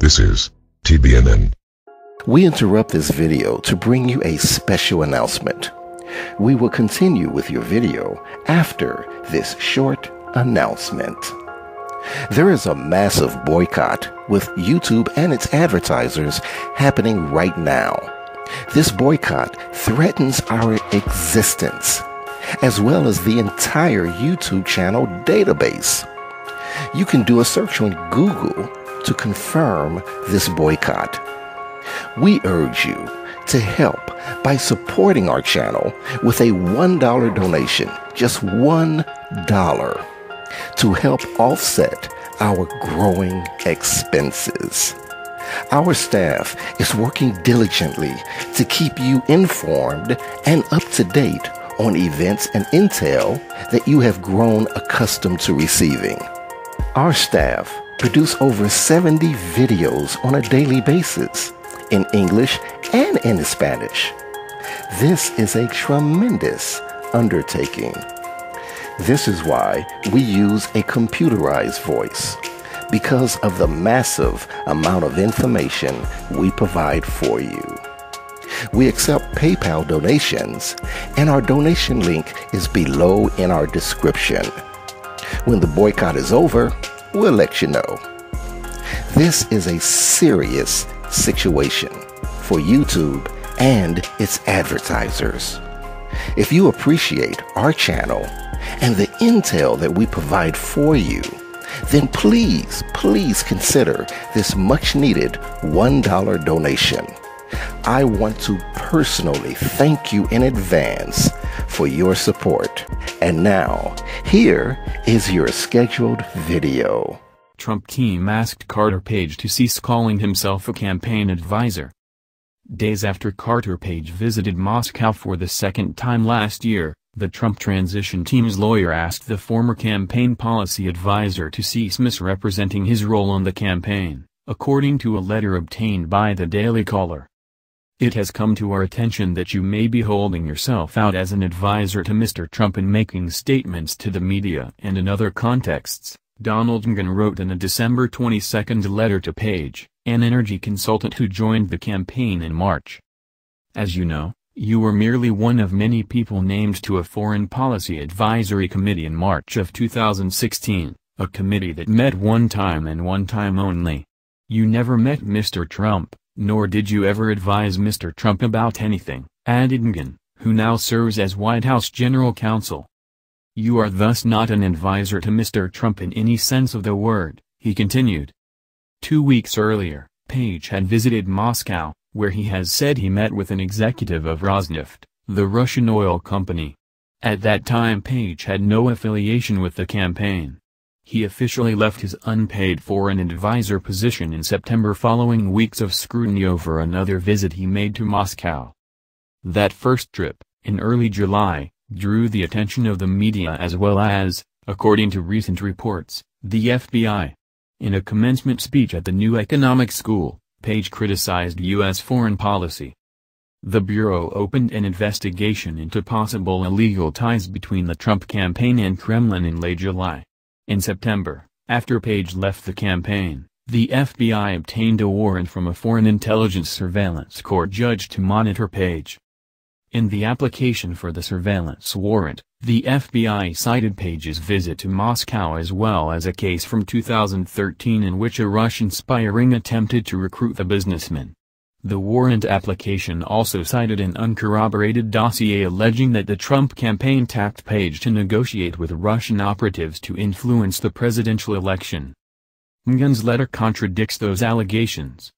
This is TBNN. We interrupt this video to bring you a special announcement. We will continue with your video after this short announcement. There is a massive boycott with YouTube and its advertisers happening right now. This boycott threatens our existence, as well as the entire YouTube channel database. You can do a search on Google to confirm this boycott. We urge you to help by supporting our channel with a $1 donation, just $1, to help offset our growing expenses. Our staff is working diligently to keep you informed and up to date on events and intel that you have grown accustomed to receiving. Our staff produce over 70 videos on a daily basis in English and in Spanish. This is a tremendous undertaking. This is why we use a computerized voice, because of the massive amount of information we provide for you. We accept PayPal donations, and our donation link is below in our description. When the boycott is over, we'll let you know. This is a serious situation for YouTube and its advertisers. If you appreciate our channel and the intel that we provide for you, then please consider this much needed $1 donation. I want to personally thank you in advance for your support. And now, here is your scheduled video. Trump team asked Carter Page to cease calling himself a campaign advisor. Days after Carter Page visited Moscow for the second time last year, the Trump transition team's lawyer asked the former campaign policy advisor to cease misrepresenting his role on the campaign, according to a letter obtained by the Daily Caller. It has come to our attention that you may be holding yourself out as an advisor to Mr. Trump and making statements to the media and in other contexts, Donald McGahn wrote in a December 22 letter to Page, an energy consultant who joined the campaign in March. As you know, you were merely one of many people named to a Foreign Policy Advisory Committee in March of 2016, a committee that met one time and one time only. You never met Mr. Trump, nor did you ever advise Mr. Trump about anything, added McGahn, who now serves as White House General Counsel. You are thus not an advisor to Mr. Trump in any sense of the word, he continued. 2 weeks earlier, Page had visited Moscow, where he has said he met with an executive of Rosneft, the Russian oil company. At that time Page had no affiliation with the campaign. He officially left his unpaid foreign advisor position in September following weeks of scrutiny over another visit he made to Moscow. That first trip, in early July, drew the attention of the media as well as, according to recent reports, the FBI. In a commencement speech at the New Economic School, Page criticized U.S. foreign policy. The Bureau opened an investigation into possible illegal ties between the Trump campaign and Kremlin in late July. In September, after Page left the campaign, the FBI obtained a warrant from a Foreign Intelligence Surveillance Court judge to monitor Page. In the application for the surveillance warrant, the FBI cited Page's visit to Moscow as well as a case from 2013 in which a Russian spy ring attempted to recruit the businessman. The warrant application also cited an uncorroborated dossier alleging that the Trump campaign tapped Page to negotiate with Russian operatives to influence the presidential election. McGahn's letter contradicts those allegations.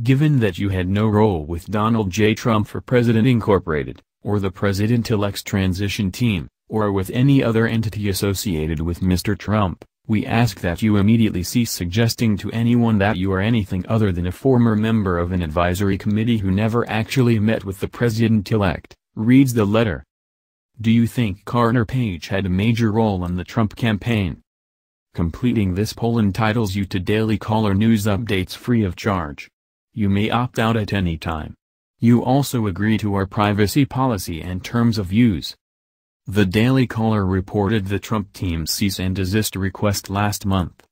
Given that you had no role with Donald J. Trump for President Incorporated, or the President-elect's transition team, or with any other entity associated with Mr. Trump, we ask that you immediately cease suggesting to anyone that you are anything other than a former member of an advisory committee who never actually met with the President-elect, reads the letter. Do you think Carter Page had a major role in the Trump campaign? Completing this poll entitles you to Daily Caller news updates free of charge. You may opt out at any time. You also agree to our privacy policy and terms of use. The Daily Caller reported the Trump team's cease and desist request last month.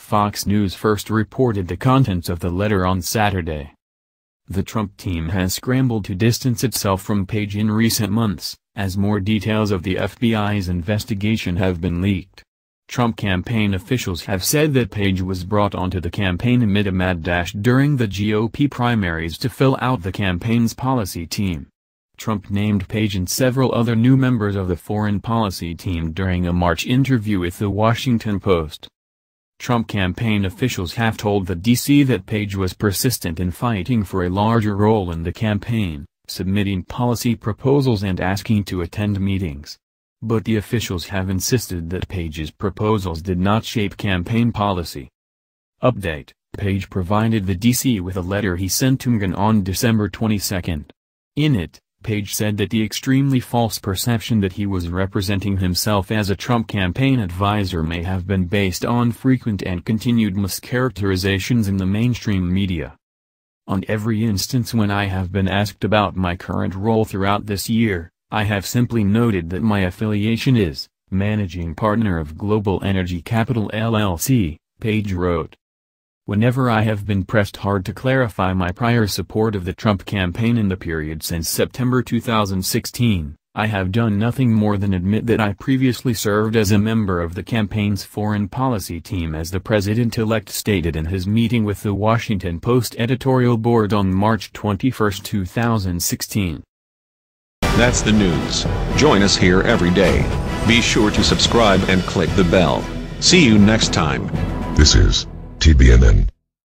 Fox News first reported the contents of the letter on Saturday. The Trump team has scrambled to distance itself from Page in recent months, as more details of the FBI's investigation have been leaked. Trump campaign officials have said that Page was brought onto the campaign amid a mad dash during the GOP primaries to fill out the campaign's policy team. Trump named Page and several other new members of the foreign policy team during a March interview with The Washington Post. Trump campaign officials have told the DC that Page was persistent in fighting for a larger role in the campaign, submitting policy proposals and asking to attend meetings. But the officials have insisted that Page's proposals did not shape campaign policy. Update: Page provided the DC with a letter he sent to McGahn on December 22. In it, Page said that the extremely false perception that he was representing himself as a Trump campaign advisor may have been based on frequent and continued mischaracterizations in the mainstream media. On every instance when I have been asked about my current role throughout this year, I have simply noted that my affiliation is managing partner of Global Energy Capital LLC, Page wrote. Whenever I have been pressed hard to clarify my prior support of the Trump campaign in the period since September 2016, I have done nothing more than admit that I previously served as a member of the campaign's foreign policy team, as the president-elect stated in his meeting with the Washington Post editorial board on March 21, 2016. That's the news. Join us here every day. Be sure to subscribe and click the bell. See you next time. This is TBNN.